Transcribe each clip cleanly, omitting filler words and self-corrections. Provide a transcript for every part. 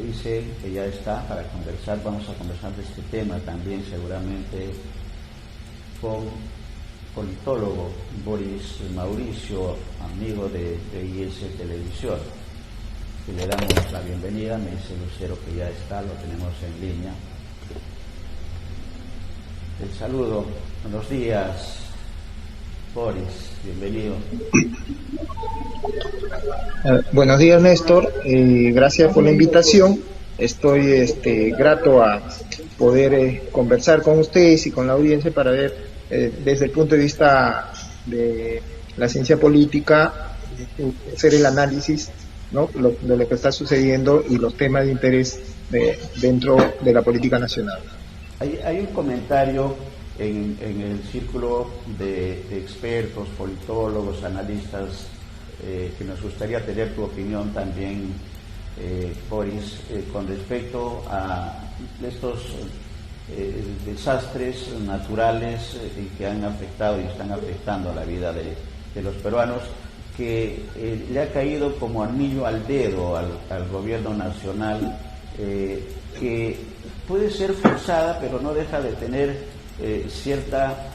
dice que ya está para conversar. Vamos a conversar de este tema también seguramente con politólogo Boris Mauricio, amigo de IS Televisión. Y le damos la bienvenida. Me dice Lucero que ya está, lo tenemos en línea. El saludo, buenos días, Boris, bienvenido. Buenos días, Néstor. Gracias por la invitación. Estoy grato a poder conversar con ustedes y con la audiencia para ver desde el punto de vista de la ciencia política, hacer el análisis, ¿no?, de lo que está sucediendo y los temas de interés dentro de la política nacional. Hay un comentario en el círculo de expertos, politólogos, analistas, que nos gustaría tener tu opinión también, Boris, con respecto a estos desastres naturales que han afectado y están afectando a la vida de los peruanos, que le ha caído como anillo al dedo al gobierno nacional, que puede ser forzada, pero no deja de tener cierta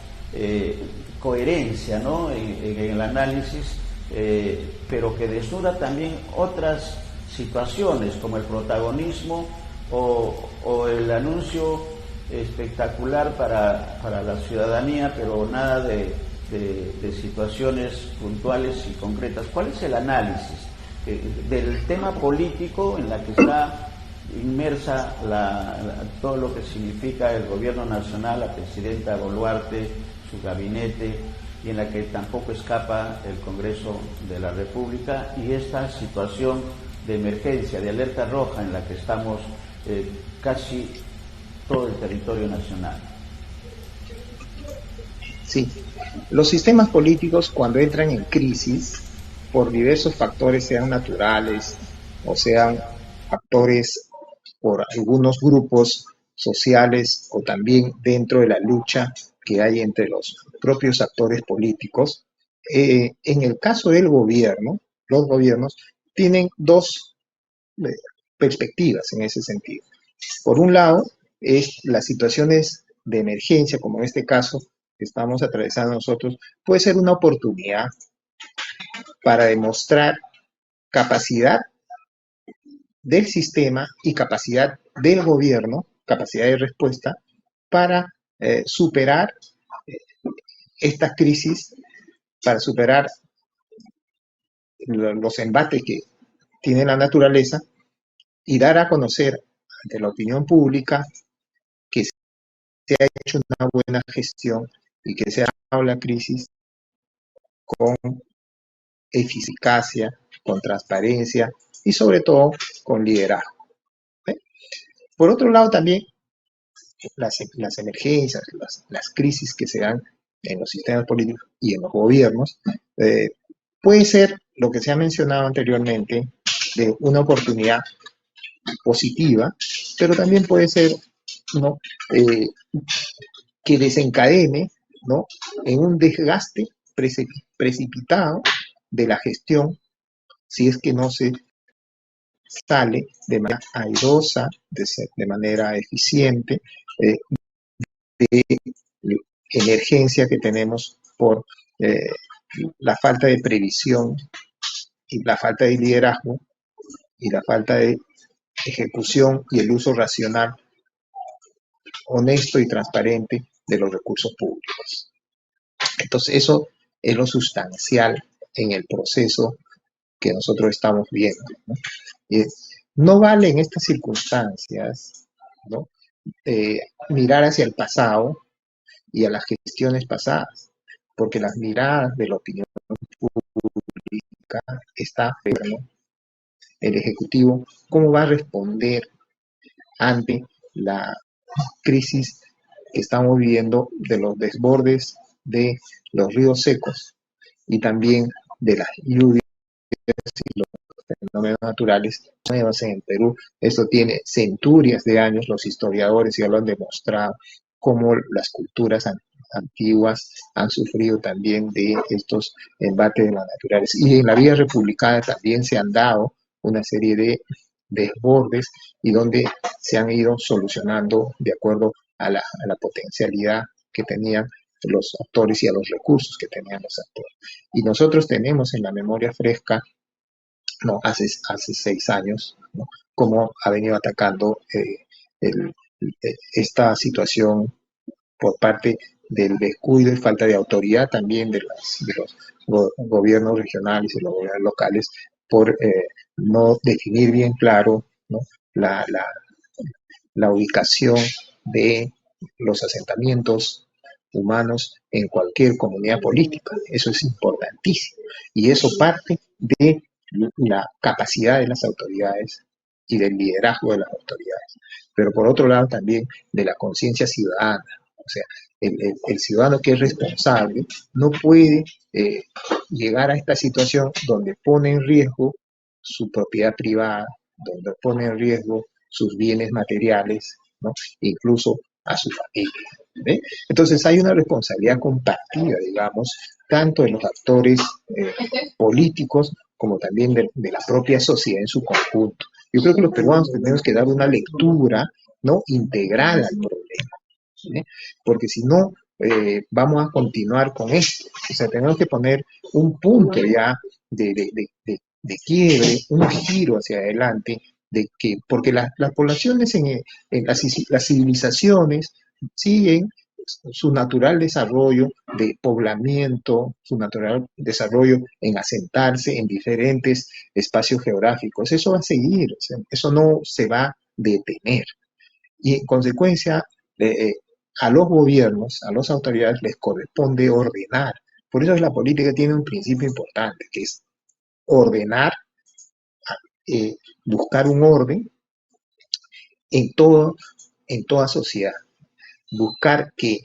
coherencia, ¿no?, en el análisis, pero que desnuda también otras situaciones, como el protagonismo o el anuncio espectacular para la ciudadanía, pero nada de situaciones puntuales y concretas. ¿Cuál es el análisis del tema político en la que está inmersa todo lo que significa el gobierno nacional, la presidenta Boluarte, su gabinete, y en la que tampoco escapa el Congreso de la República, y esta situación de emergencia, de alerta roja en la que estamos casi todo el territorio nacional? Sí, los sistemas políticos, cuando entran en crisis por diversos factores, sean naturales o sean factores por algunos grupos sociales o también dentro de la lucha que hay entre los propios actores políticos, en el caso del gobierno, los gobiernos tienen dos perspectivas en ese sentido. Por un lado, es las situaciones de emergencia, como en este caso que estamos atravesando nosotros, puede ser una oportunidad para demostrar capacidad del sistema y capacidad del gobierno, capacidad de respuesta para superar esta crisis, para superar los embates que tiene la naturaleza y dar a conocer ante la opinión pública que se ha hecho una buena gestión y que se ha dado la crisis con eficacia, con transparencia y sobre todo con liderazgo. Por otro lado, también las emergencias, las crisis que se dan en los sistemas políticos y en los gobiernos, puede ser lo que se ha mencionado anteriormente, de una oportunidad positiva, pero también puede ser, ¿no?, que desencadene, ¿no?, en un desgaste precipitado de la gestión, si es que no se sale de manera airosa, de manera eficiente, de emergencia que tenemos por la falta de previsión y la falta de liderazgo y la falta de ejecución y el uso racional, honesto y transparente de los recursos públicos. Entonces, eso es lo sustancial en el proceso que nosotros estamos viendo, ¿no? No vale en estas circunstancias, ¿no?, mirar hacia el pasado y a las gestiones pasadas, porque las miradas de la opinión pública está, ¿no?, el Ejecutivo, cómo va a responder ante la crisis que estamos viviendo de los desbordes de los ríos secos y también de las lluvias y los fenómenos naturales nuevos en el Perú. Esto tiene centurias de años, los historiadores ya lo han demostrado, cómo las culturas antiguas han sufrido también de estos embates de las naturales. Y en la vida republicana también se han dado una serie de desbordes y donde se han ido solucionando de acuerdo a la potencialidad que tenían los actores y a los recursos que tenían los actores. Y nosotros tenemos en la memoria fresca, no, hace 6 años, ¿no?, cómo ha venido atacando el- esta situación por parte del descuido y falta de autoridad también de los gobiernos regionales y los gobiernos locales por no definir bien claro, ¿no?, la, la, la ubicación de los asentamientos humanos en cualquier comunidad política. Eso es importantísimo. Y eso parte de la capacidad de las autoridades y del liderazgo de las autoridades. Pero por otro lado también de la conciencia ciudadana. O sea, el ciudadano que es responsable no puede llegar a esta situación donde pone en riesgo su propiedad privada, donde pone en riesgo sus bienes materiales, ¿no?, incluso a su familia. ¿Ve? Entonces hay una responsabilidad compartida, digamos, tanto de los actores políticos como también de la propia sociedad en su conjunto. Yo creo que los peruanos tenemos que dar una lectura, ¿no?, integral al problema, ¿sí?, porque si no, vamos a continuar con esto. O sea, tenemos que poner un punto ya de quiebre, un giro hacia adelante, porque las poblaciones en las civilizaciones siguen su natural desarrollo de poblamiento, su natural desarrollo en asentarse en diferentes espacios geográficos. Eso va a seguir, eso no se va a detener. Y en consecuencia, a los gobiernos, a las autoridades les corresponde ordenar. Por eso la política tiene un principio importante, que es ordenar, buscar un orden en toda sociedad. Buscar que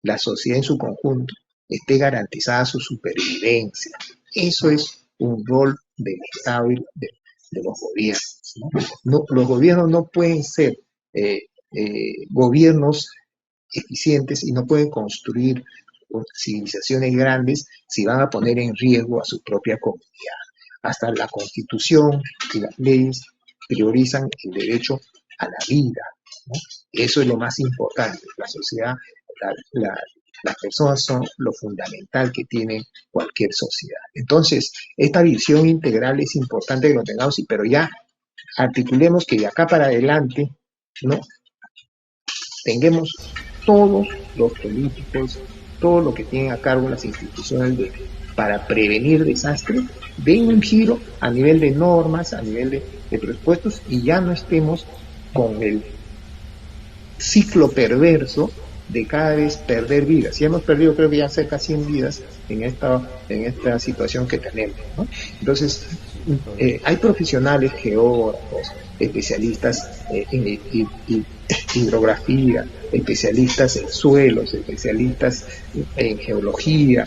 la sociedad en su conjunto esté garantizada su supervivencia. Eso es un rol del Estado y de los gobiernos, ¿no? Los gobiernos no pueden ser gobiernos eficientes y no pueden construir civilizaciones grandes si van a poner en riesgo a su propia comunidad. Hasta la Constitución y las leyes priorizan el derecho a la vida, ¿no? Eso es lo más importante. La sociedad, las personas son lo fundamental que tiene cualquier sociedad. Entonces, esta visión integral es importante que lo tengamos, pero ya articulemos que de acá para adelante, ¿no?, tengamos todos los políticos, todo lo que tienen a cargo las instituciones para prevenir desastres, den un giro a nivel de normas, a nivel de presupuestos, y ya no estemos con el ciclo perverso de cada vez perder vidas. Ya hemos perdido, creo que ya cerca de 100 vidas en esta situación que tenemos, ¿no? Entonces, hay profesionales, geógrafos, especialistas en hidrografía, especialistas en suelos, especialistas en geología.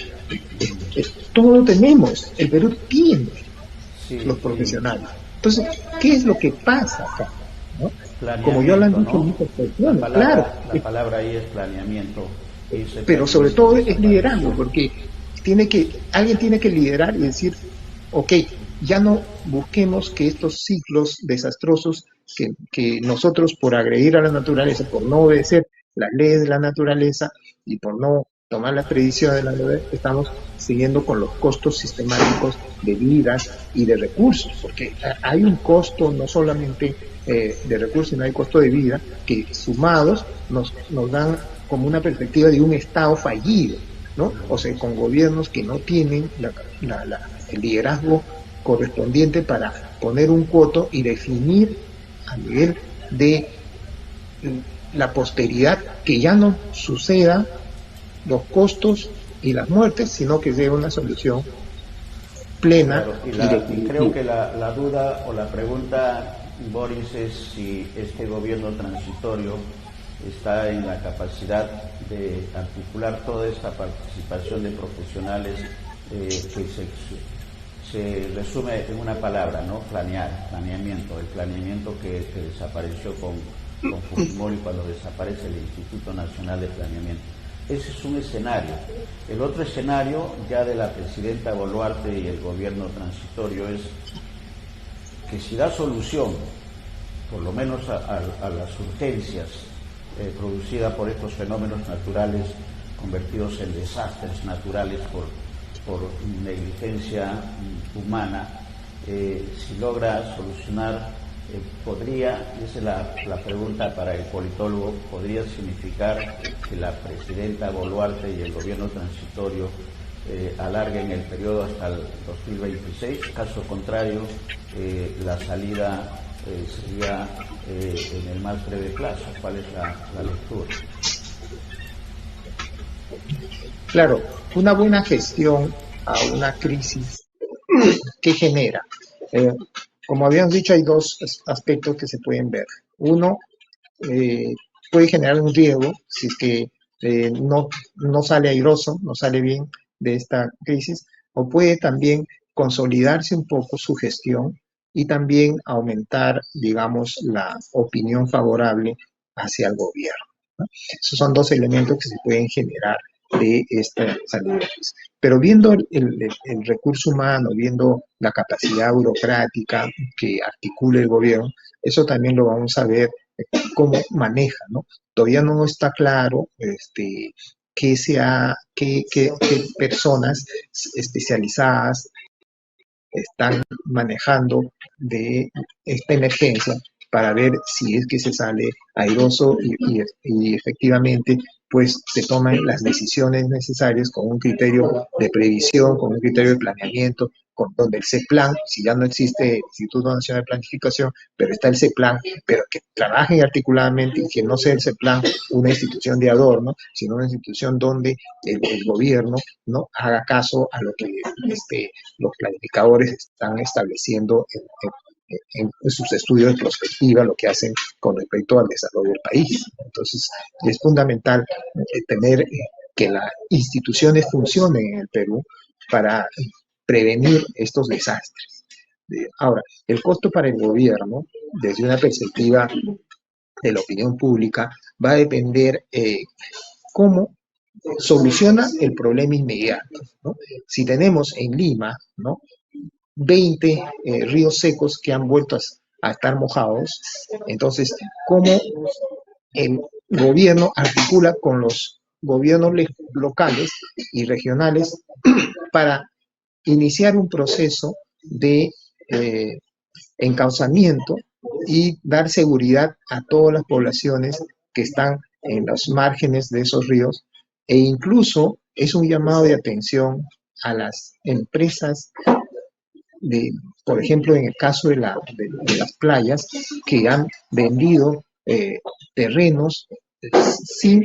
Todo tenemos, el Perú tiene los profesionales. Entonces, ¿qué es lo que pasa acá, ¿no? Como yo lo han dicho muchas personas, claro. La palabra ahí es planeamiento. Pero sobre todo es liderazgo, porque alguien tiene que liderar y decir, ok, ya no busquemos que estos ciclos desastrosos que nosotros, por agredir a la naturaleza, por no obedecer las leyes de la naturaleza y por no tomar las predicciones de la naturaleza, estamos siguiendo con los costos sistemáticos de vidas y de recursos, porque hay un costo no solamente de recursos, sino hay costo de vida que sumados nos dan como una perspectiva de un Estado fallido, ¿no? O sea, con gobiernos que no tienen el liderazgo correspondiente para poner un coto y definir a nivel de la posteridad que ya no suceda los costos y las muertes, sino que sea una solución plena. Claro, y creo que la duda o la pregunta, Boris, es si este gobierno transitorio está en la capacidad de articular toda esta participación de profesionales que se resume en una palabra, ¿no? Planeamiento. El planeamiento que desapareció con Fujimori cuando desaparece el Instituto Nacional de Planeamiento. Ese es un escenario. El otro escenario, ya de la presidenta Boluarte y el gobierno transitorio, es que si da solución, por lo menos a las urgencias producidas por estos fenómenos naturales convertidos en desastres naturales por negligencia humana, si logra solucionar, podría, y esa es la pregunta para el politólogo, podría significar que la presidenta Boluarte y el gobierno transitorio alarguen el periodo hasta el 2026. Caso contrario, la salida sería en el más breve plazo. ¿Cuál es la lectura? Claro, una buena gestión a una crisis que genera. Como habíamos dicho, hay dos aspectos que se pueden ver. Uno, puede generar un riesgo si es que no sale airoso, no sale bien de esta crisis, o puede también consolidarse un poco su gestión y también aumentar, digamos, la opinión favorable hacia el gobierno, ¿no? Esos son dos elementos que se pueden generar de esta salida. Pero viendo el recurso humano, viendo la capacidad burocrática que articula el gobierno, eso también lo vamos a ver cómo maneja, ¿no? Todavía no está claro qué personas especializadas están manejando de esta emergencia para ver si es que se sale airoso y efectivamente pues se toman las decisiones necesarias con un criterio de previsión, con un criterio de planeamiento, donde el CEPLAN, si ya no existe el Instituto Nacional de Planificación, pero está el CEPLAN, pero que trabajen articuladamente y que no sea el CEPLAN una institución de adorno, sino una institución donde el gobierno no haga caso a lo que los planificadores están estableciendo en sus estudios de prospectiva, lo que hacen con respecto al desarrollo del país. Entonces, es fundamental tener que las instituciones funcionen en el Perú para prevenir estos desastres. Ahora, el costo para el gobierno, desde una perspectiva de la opinión pública, va a depender cómo soluciona el problema inmediato, ¿no? Si tenemos en Lima, ¿no?, 20 ríos secos que han vuelto a estar mojados, entonces, ¿cómo el gobierno articula con los gobiernos locales y regionales para iniciar un proceso de encauzamiento y dar seguridad a todas las poblaciones que están en los márgenes de esos ríos? E incluso es un llamado de atención a las empresas por ejemplo, en el caso de las playas, que han vendido terrenos sin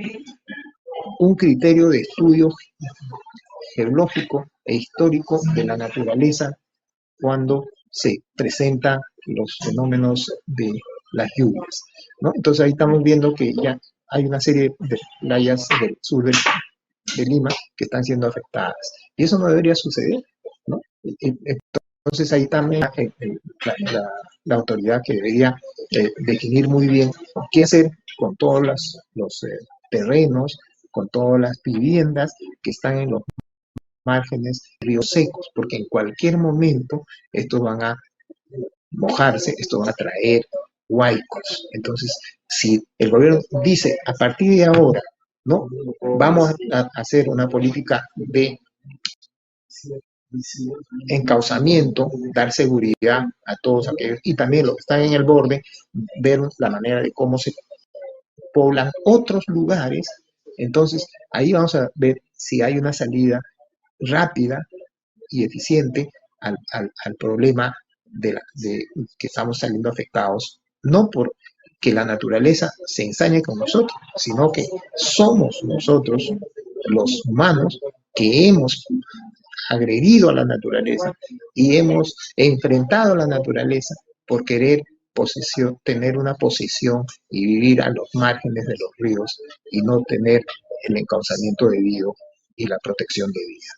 un criterio de estudio geológico e histórico de la naturaleza cuando se presentan los fenómenos de las lluvias, ¿no? Entonces ahí estamos viendo que ya hay una serie de playas del sur de Lima que están siendo afectadas. Y eso no debería suceder, ¿no? Entonces ahí también la autoridad que debería definir muy bien qué hacer con todos los terrenos, con todas las viviendas que están en los márgenes de ríos secos, porque en cualquier momento estos van a mojarse, estos van a traer huaicos. Entonces, si el gobierno dice a partir de ahora, ¿no?, vamos a hacer una política de encauzamiento, dar seguridad a todos aquellos, y también los que están en el borde, ver la manera de cómo se poblan otros lugares. Entonces, ahí vamos a ver si hay una salida rápida y eficiente al problema de que estamos saliendo afectados, no por que la naturaleza se ensañe con nosotros, sino que somos nosotros, los humanos, que hemos agredido a la naturaleza y hemos enfrentado a la naturaleza por querer tener una posición y vivir a los márgenes de los ríos y no tener el encauzamiento debido y la protección debida.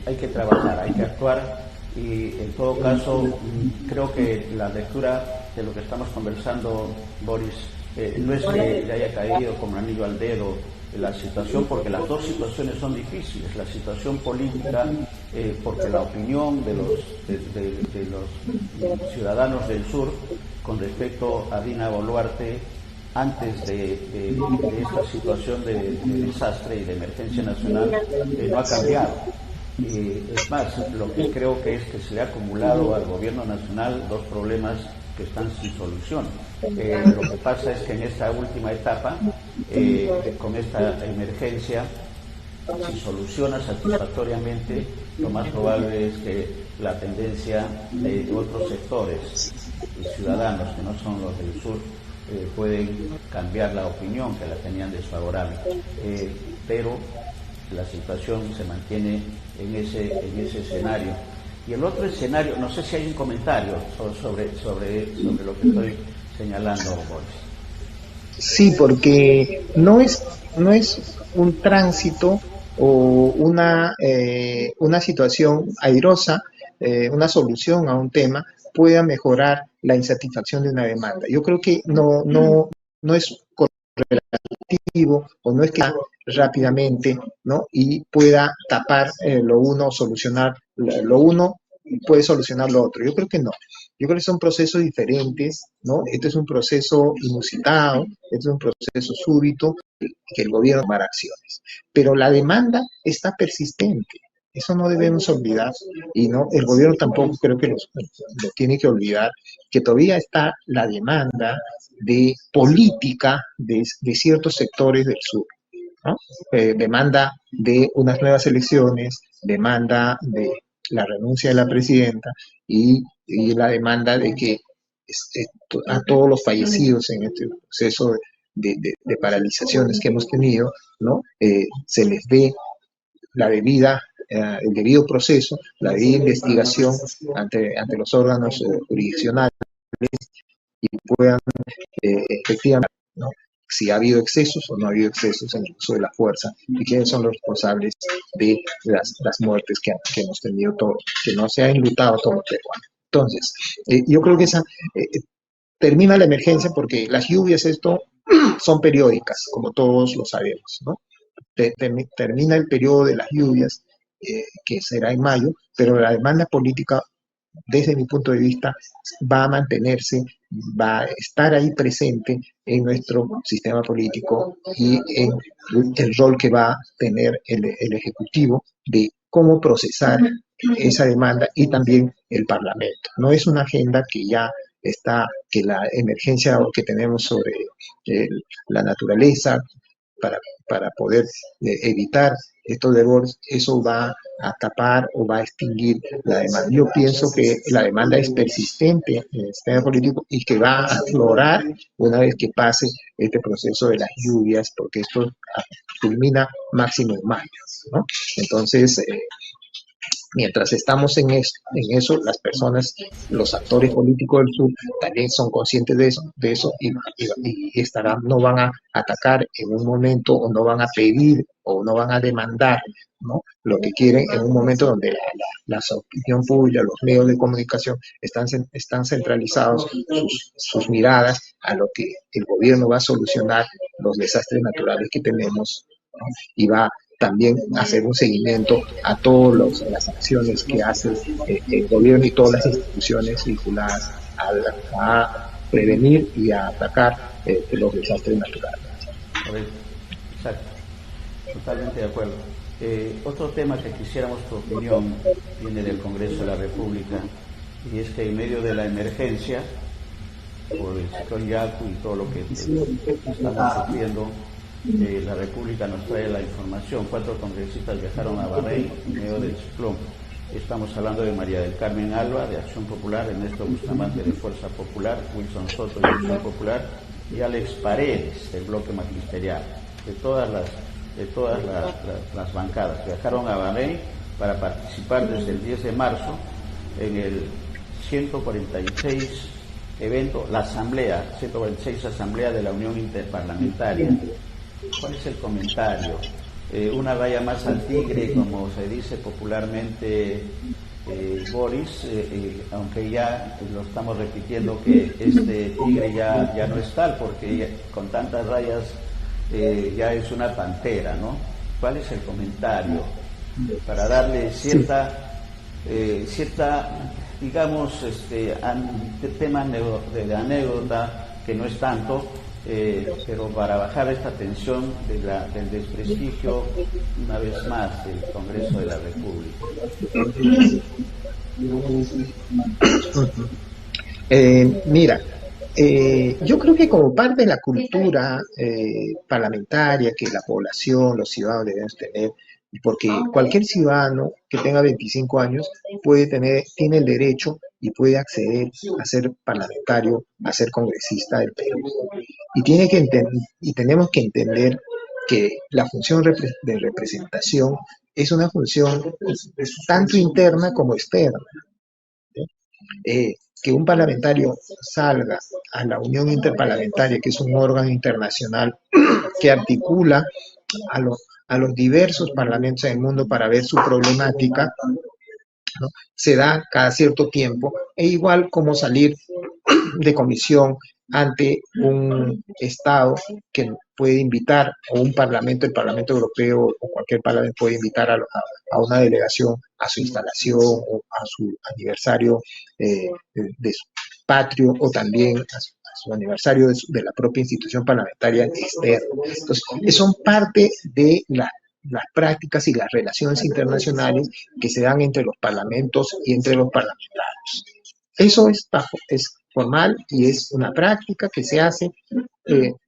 Hay que trabajar, hay que actuar, y en todo caso creo que la lectura de lo que estamos conversando, Boris, no es que le haya caído como anillo al dedo la situación, porque las dos situaciones son difíciles, la situación política, porque la opinión de los ciudadanos del sur con respecto a Dina Boluarte antes de esta situación de desastre y de emergencia nacional no ha cambiado. Es más, lo que creo que es que se le ha acumulado al gobierno nacional dos problemas que están sin solución. Lo que pasa es que en esta última etapa, con esta emergencia, si soluciona satisfactoriamente, lo más probable es que la tendencia de otros sectores ciudadanos que no son los del sur pueden cambiar la opinión que la tenían desfavorable, pero la situación se mantiene en ese escenario. Y el otro escenario, no sé si hay un comentario sobre lo que estoy señalando, Boris. Sí, porque no es un tránsito o una situación airosa, una solución a un tema pueda mejorar la insatisfacción de una demanda. Yo creo que no es correlativo o no es que rápidamente, ¿no? Y pueda tapar lo uno, solucionar lo uno, puede solucionar lo otro. Yo creo que no. Yo creo que son procesos diferentes, ¿no? Este es un proceso inusitado, este es un proceso súbito que el gobierno tomará acciones. Pero la demanda está persistente. Eso no debemos olvidar. Y no, el gobierno tampoco creo que lo tiene que olvidar, que todavía está la demanda de política de ciertos sectores del sur, ¿no? Demanda de unas nuevas elecciones, demanda de la renuncia de la presidenta y la demanda de que a todos los fallecidos en este proceso de paralizaciones que hemos tenido, ¿no? Se les dé la debida, el debido proceso, la debida investigación ante los órganos jurisdiccionales y puedan efectivamente, ¿no? Si ha habido excesos o no ha habido excesos en el uso de la fuerza y quiénes son los responsables de las muertes que hemos tenido todos, que no se ha enlutado todo el peruano. Entonces, yo creo que termina la emergencia porque las lluvias son periódicas, como todos lo sabemos, ¿no? Termina el periodo de las lluvias, que será en mayo, pero la demanda política, desde mi punto de vista, va a mantenerse, va a estar ahí presente en nuestro sistema político y en el rol que va a tener el Ejecutivo de cómo procesar esa demanda y también el Parlamento. No es una agenda que ya está, que la emergencia que tenemos sobre la naturaleza, para poder evitar estos devores, eso va a tapar o va a extinguir la demanda. Yo pienso que la demanda es persistente en el sistema político y que va a aflorar una vez que pase este proceso de las lluvias, porque esto culmina máximo en mayo, ¿no? Entonces, mientras estamos en eso, las personas, los actores políticos del sur también son conscientes de eso y no van a atacar en un momento o no van a pedir o no van a demandar, ¿no? Lo que quieren en un momento donde la opinión pública, los medios de comunicación están centralizados sus miradas a lo que el gobierno va a solucionar los desastres naturales que tenemos, ¿no? Y va también hacer un seguimiento a todas las acciones que hace el gobierno y todas las instituciones vinculadas a prevenir y a atacar los desastres naturales. Correcto, exacto, totalmente de acuerdo. Otro tema que quisiéramos tu opinión viene del Congreso de la República, y es que en medio de la emergencia por el ciclón Yaku y todo lo que estamos sufriendo, la República nos trae la información. 4 congresistas viajaron a Bahrein en medio del ciclón. Estamos hablando de María del Carmen Alba, de Acción Popular, Ernesto Bustamante, de Fuerza Popular, Wilson Soto, de Acción Popular, y Alex Paredes, del Bloque Magisterial, de todas las bancadas. Viajaron a Bahrein para participar desde el 10 de marzo en el 146 evento, la Asamblea, 146 Asamblea de la Unión Interparlamentaria. ¿Cuál es el comentario? Una raya más al tigre, como se dice popularmente, Boris, aunque ya lo estamos repitiendo que este tigre ya no es tal, porque con tantas rayas ya es una pantera, ¿no? ¿Cuál es el comentario? Para darle cierta digamos, temas de anécdota, que no es tanto, pero para bajar esta tensión del desprestigio, una vez más, del Congreso de la República. Mira, yo creo que como parte de la cultura parlamentaria que la población, los ciudadanos debemos tener, porque cualquier ciudadano que tenga 25 años tiene el derecho y puede acceder a ser parlamentario, a ser congresista del Perú. Y tenemos que entender que la función de representación es una función tanto interna como externa. Que un parlamentario salga a la Unión Interparlamentaria, que es un órgano internacional que articula a los diversos parlamentos del mundo para ver su problemática, ¿no? Se da cada cierto tiempo, e igual como salir de comisión ante un Estado que puede invitar, o un parlamento, el Parlamento Europeo o cualquier parlamento puede invitar a una delegación a su instalación o a su aniversario de su patrio, o también a su aniversario de la propia institución parlamentaria externa. Entonces, son parte de las prácticas y las relaciones internacionales que se dan entre los parlamentos y entre los parlamentarios. Eso es formal y es una práctica que se hace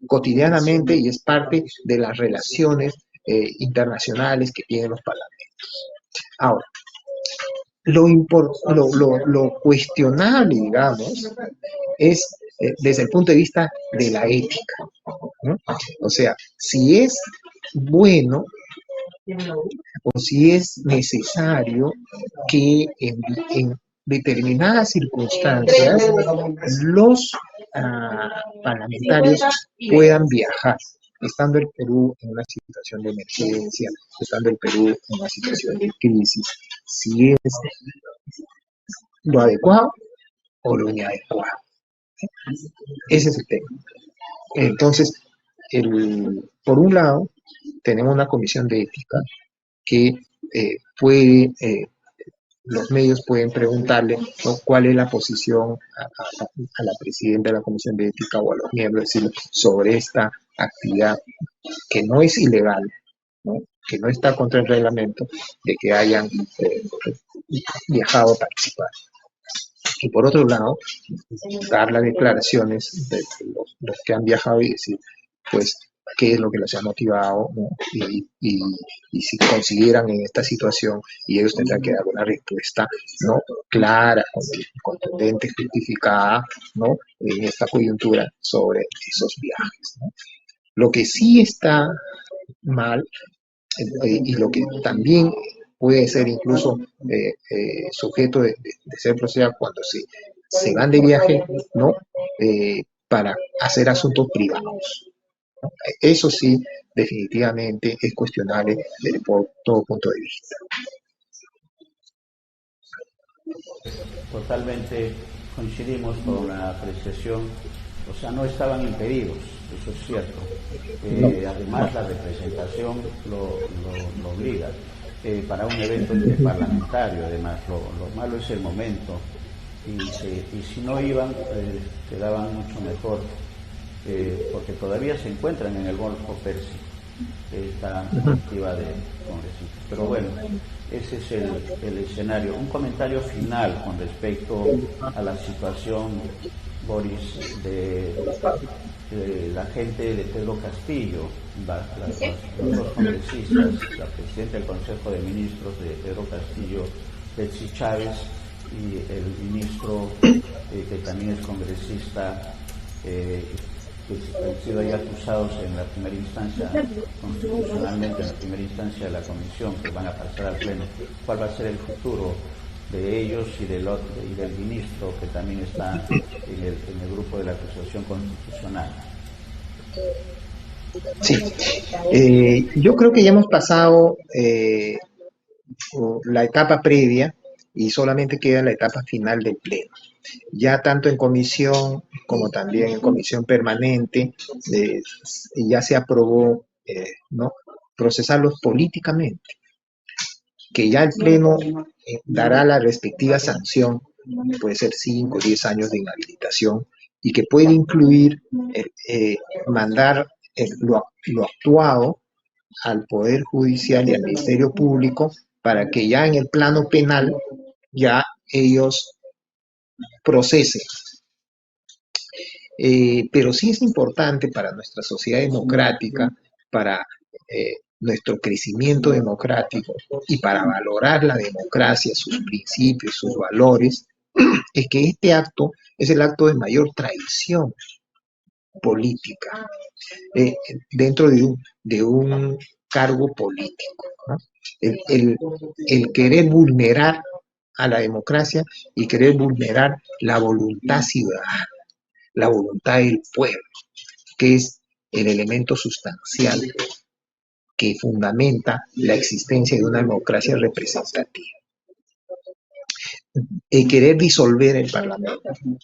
cotidianamente y es parte de las relaciones internacionales que tienen los parlamentos. Ahora, lo cuestionable, digamos, es desde el punto de vista de la ética, ¿no? O sea, si es bueno o si es necesario que en determinadas circunstancias los parlamentarios puedan viajar, estando el Perú en una situación de emergencia, estando el Perú en una situación de crisis, si es lo adecuado o lo inadecuado. Ese es el tema. Entonces, por un lado, tenemos una comisión de ética que los medios pueden preguntarle, ¿no?, cuál es la posición a la presidenta de la Comisión de Ética o a los miembros, decirle, sobre esta actividad que no es ilegal, ¿no?, que no está contra el reglamento, de que hayan viajado a participar. Y por otro lado, dar las declaraciones de los que han viajado y decir, pues, qué es lo que los ha motivado, ¿no? Y si consideran en esta situación, y ellos tendrán que dar una respuesta, ¿no?, clara, contundente, justificada, ¿no?, en esta coyuntura sobre esos viajes, ¿no? Lo que sí está mal, y lo que también puede ser incluso sujeto de ser procesado cuando se van de viaje, ¿no?, para hacer asuntos privados. Eso sí, definitivamente es cuestionable desde todo punto de vista. Totalmente coincidimos con la apreciación, o sea, no estaban impedidos, eso es cierto. Además, la representación lo obliga. Para un evento interparlamentario, además, lo malo es el momento, y si no iban, quedaban mucho mejor, porque todavía se encuentran en el Golfo Pérsico, esta activa de congresistas. Pero bueno, ese es el escenario. Un comentario final con respecto a la situación, Boris, de la gente de Pedro Castillo, los dos congresistas, la presidenta del Consejo de Ministros de Pedro Castillo, Betsy Chávez, y el ministro que también es congresista, que han sido ahí acusados en la primera instancia, constitucionalmente en la primera instancia de la comisión, que van a pasar al pleno. ¿Cuál va a ser el futuro de ellos y del ministro que también está en el grupo de la acusación constitucional? Sí, yo creo que ya hemos pasado la etapa previa y solamente queda la etapa final del pleno. Ya tanto en comisión como también en comisión permanente, ya se aprobó, ¿no? Procesarlos políticamente, que ya el Pleno dará la respectiva sanción, puede ser 5 o 10 años de inhabilitación, y que puede incluir mandar lo actuado al Poder Judicial y al Ministerio Público para que ya en el plano penal ya ellos procesen. Pero sí es importante para nuestra sociedad democrática, para nuestro crecimiento democrático y para valorar la democracia, sus principios, sus valores, es que este acto es el acto de mayor traición política dentro de un cargo político, ¿no? El querer vulnerar a la democracia y querer vulnerar la voluntad ciudadana, la voluntad del pueblo, que es el elemento sustancial que fundamenta la existencia de una democracia representativa. El querer disolver el Parlamento, ¿no?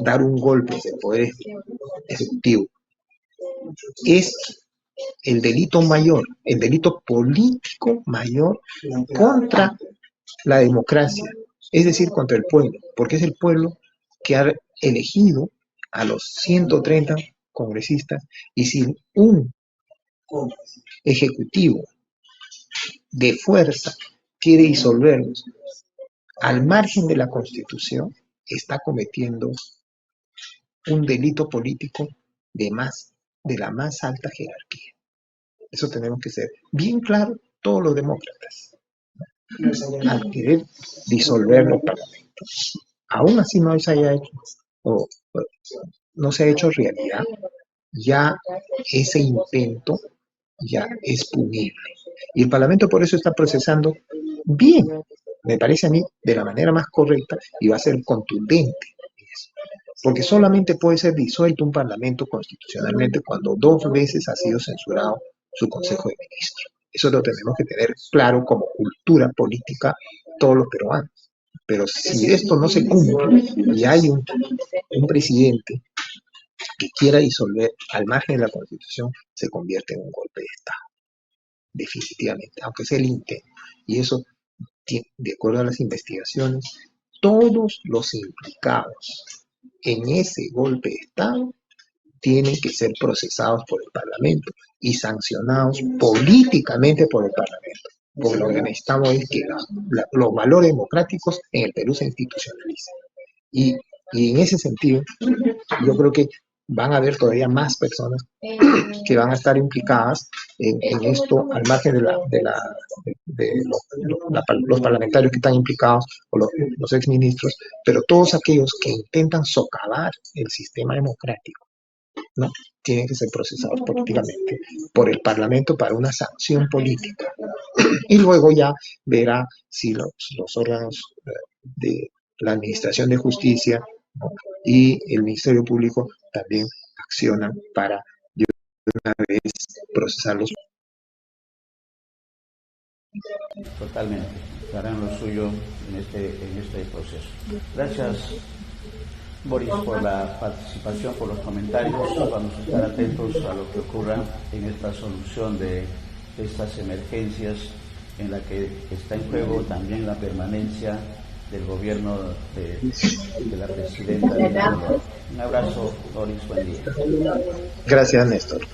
Dar un golpe del poder ejecutivo, es el delito mayor, el delito político mayor contra la democracia, es decir, contra el pueblo, porque es el pueblo que ha elegido a los 130 congresistas, y si un ejecutivo de fuerza quiere disolverlos al margen de la Constitución, está cometiendo un delito político de la más alta jerarquía. Eso tenemos que ser bien claro todos los demócratas. Al querer disolver los parlamentos, aún así no se haya hecho, o no se ha hecho realidad, ya ese intento ya es punible. Y el Parlamento por eso está procesando bien, me parece a mí, de la manera más correcta, y va a ser contundente. Porque solamente puede ser disuelto un Parlamento constitucionalmente cuando 2 veces ha sido censurado su Consejo de Ministros. Eso lo tenemos que tener claro como cultura política todos los peruanos. Pero si esto no se cumple y hay un presidente que quiera disolver al margen de la Constitución, se convierte en un golpe de Estado, definitivamente, aunque sea el intento. Y eso, de acuerdo a las investigaciones, todos los implicados en ese golpe de Estado tienen que ser procesados por el Parlamento y sancionados políticamente por el Parlamento. Porque lo que necesitamos es que los valores democráticos en el Perú se institucionalicen. Y en ese sentido, yo creo que van a haber todavía más personas que van a estar implicadas en esto, al margen de los parlamentarios que están implicados, o los exministros, pero todos aquellos que intentan socavar el sistema democrático, ¿no? Tienen que ser procesados políticamente por el Parlamento para una sanción política. Y luego ya verá si los órganos de la Administración de Justicia, ¿no? Y el Ministerio Público también accionan para de una vez procesarlos. Totalmente, harán lo suyo en este proceso. Gracias, Boris, por la participación, por los comentarios. Vamos a estar atentos a lo que ocurra en esta solución de estas emergencias, en la que está en juego también la permanencia del gobierno de la presidenta. Un abrazo, Boris, buen día. Gracias, Néstor.